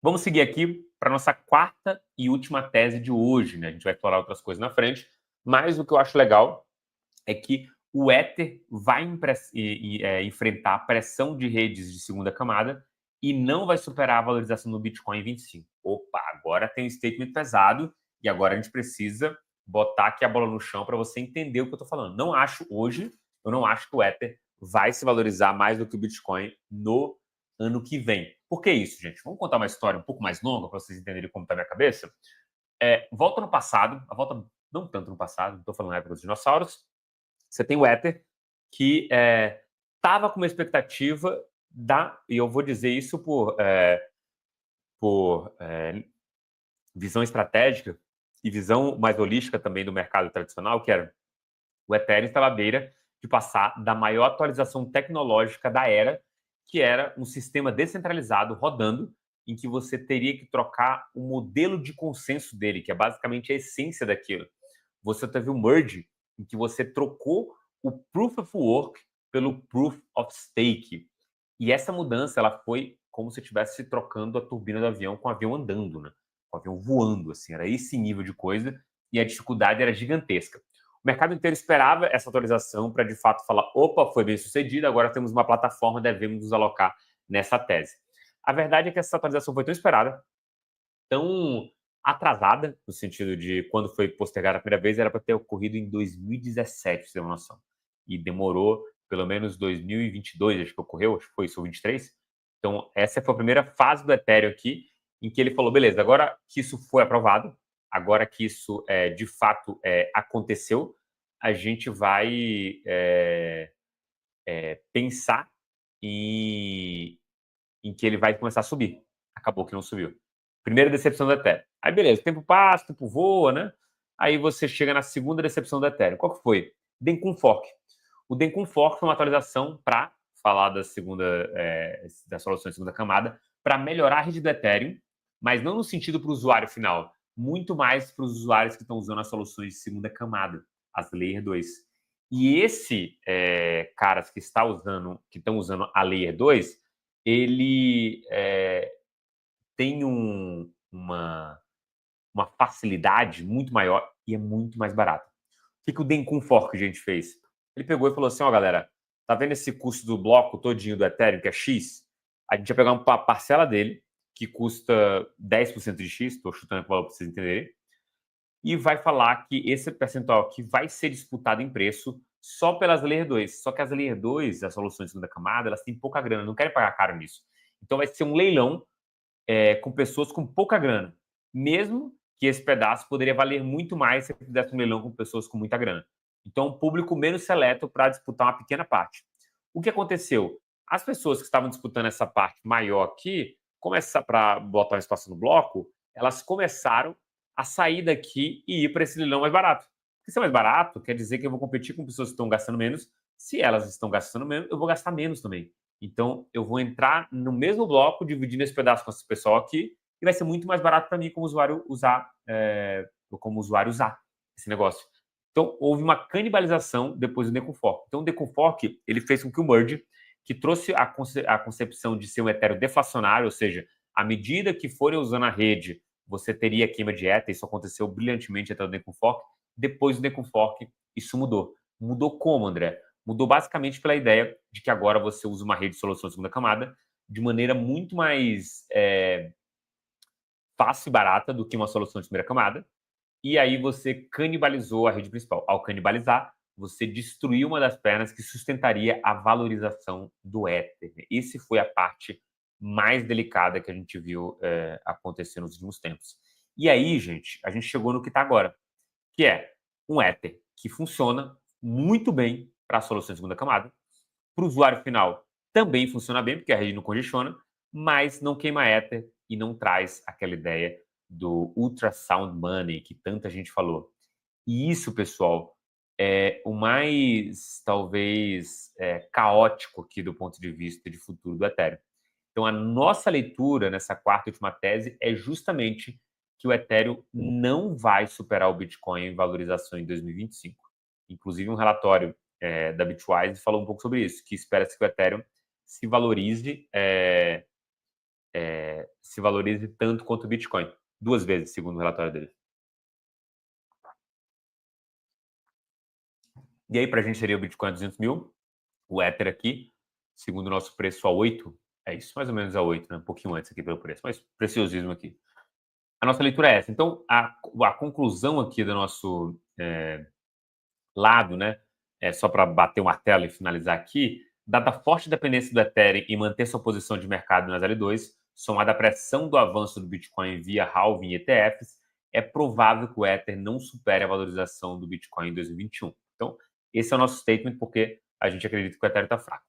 Vamos seguir aqui para nossa quarta e última tese de hoje, né? A gente vai explorar outras coisas na frente, mas o que eu acho legal é que o Ether vai enfrentar a pressão de redes de segunda camada e não vai superar a valorização do Bitcoin em 25. Opa, agora tem um statement pesado e agora a gente precisa botar aqui a bola no chão para você entender o que eu estou falando. Eu não acho que o Ether vai se valorizar mais do que o Bitcoin no ano que vem. Por que isso, gente? Vamos contar uma história um pouco mais longa para vocês entenderem como está a minha cabeça. Volta no passado, a volta não tanto no passado, não estou falando na época dos dinossauros. Você tem o Ether, que estava com uma expectativa e eu vou dizer isso por visão estratégica e visão mais holística também do mercado tradicional, que era o Ethereum estava à beira de passar da maior atualização tecnológica da era, que era um sistema descentralizado rodando, em que você teria que trocar o modelo de consenso dele, que é basicamente a essência daquilo. Você teve o merge, em que você trocou o Proof of Work pelo Proof of Stake. E essa mudança ela foi como se estivesse trocando a turbina do avião com o avião andando, né? Com o avião voando, assim. Era esse nível de coisa e a dificuldade era gigantesca. O mercado inteiro esperava essa atualização para, de fato, falar opa, foi bem sucedido, agora temos uma plataforma, devemos nos alocar nessa tese. A verdade é que essa atualização foi tão esperada, tão atrasada, no sentido de quando foi postergada a primeira vez, era para ter ocorrido em 2017, pra você ter uma noção. E demorou pelo menos 2022, acho que ocorreu, acho que foi isso, 23. Então, essa foi a primeira fase do Ethereum aqui, em que ele falou, beleza, agora que isso foi aprovado, agora que isso de fato aconteceu, a gente vai pensar em que ele vai começar a subir. Acabou que não subiu. Primeira decepção do Ethereum. Aí, beleza, o tempo passa, o tempo voa, né? Aí você chega na segunda decepção do Ethereum. Qual que foi? Dencun Fork. O Dencun Fork foi uma atualização para falar da da solução de segunda camada, para melhorar a rede do Ethereum, mas não no sentido para o usuário final, muito mais para os usuários que estão usando as soluções de segunda camada, as Layer 2. E esse caras que estão usando a Layer 2, ele tem uma facilidade muito maior e é muito mais barato. O que o Dencun Fork, a gente, fez? Ele pegou e falou assim, ó, galera, tá vendo esse custo do bloco todinho do Ethereum, que é X? A gente vai pegar uma parcela dele, que custa 10% de X, estou chutando o valor para vocês entenderem, e vai falar que esse percentual aqui vai ser disputado em preço só pelas Layer 2. Só que as Layer 2, as soluções de segunda camada, elas têm pouca grana, não querem pagar caro nisso. Então vai ser um leilão com pessoas com pouca grana. Mesmo que esse pedaço poderia valer muito mais se eu fizesse um leilão com pessoas com muita grana. Então, um público menos seleto para disputar uma pequena parte. O que aconteceu? As pessoas que estavam disputando essa parte maior aqui, para botar uma situação no bloco, elas começaram a sair daqui e ir para esse leilão mais barato. Porque se é mais barato, quer dizer que eu vou competir com pessoas que estão gastando menos. Se elas estão gastando menos, eu vou gastar menos também. Então, eu vou entrar no mesmo bloco, dividindo esse pedaço com esse pessoal aqui, e vai ser muito mais barato para mim como usuário usar esse negócio. Então, houve uma canibalização depois do Dencun Fork. Então, o Dencun Fork, ele fez com que o Merge, que trouxe a concepção de ser um Ethereum deflacionário, ou seja, à medida que forem usando a rede, você teria queima de Ether, isso aconteceu brilhantemente até o Dencun Fork. Depois do Dencun Fork, isso mudou. Mudou como, André? Mudou basicamente pela ideia de que agora você usa uma rede de solução de segunda camada de maneira muito mais fácil e barata do que uma solução de primeira camada. E aí você canibalizou a rede principal. Ao canibalizar, você destruiu uma das pernas que sustentaria a valorização do Ether. Essa foi a parte mais delicada que a gente viu acontecer nos últimos tempos. E aí, gente, a gente chegou no que está agora, que é um Ether que funciona muito bem para a solução de segunda camada. Para o usuário final, também funciona bem, porque a rede não congestiona, mas não queima Ether e não traz aquela ideia do ultrasound money que tanta gente falou. E isso, pessoal, é o mais, talvez, caótico aqui do ponto de vista de futuro do Ethereum. Então, a nossa leitura nessa quarta e última tese é justamente que o Ethereum não vai superar o Bitcoin em valorização em 2025. Inclusive, um relatório da Bitwise falou um pouco sobre isso, que espera-se que o Ethereum se valorize se valorize tanto quanto o Bitcoin. 2 vezes, segundo o relatório dele. E aí, para a gente, seria o Bitcoin a 200 mil, o Ether aqui, segundo o nosso preço, a 8. É isso, mais ou menos a 8, né? Um pouquinho antes aqui pelo preço, mas preciosismo aqui. A nossa leitura é essa. Então, a conclusão aqui do nosso lado, né? Só para bater o martelo e finalizar aqui, dada a forte dependência do Ethereum e manter sua posição de mercado nas L2, somada à pressão do avanço do Bitcoin via halving e ETFs, é provável que o Ether não supere a valorização do Bitcoin em 2021. Então, esse é o nosso statement, porque a gente acredita que o Ethereum está fraco.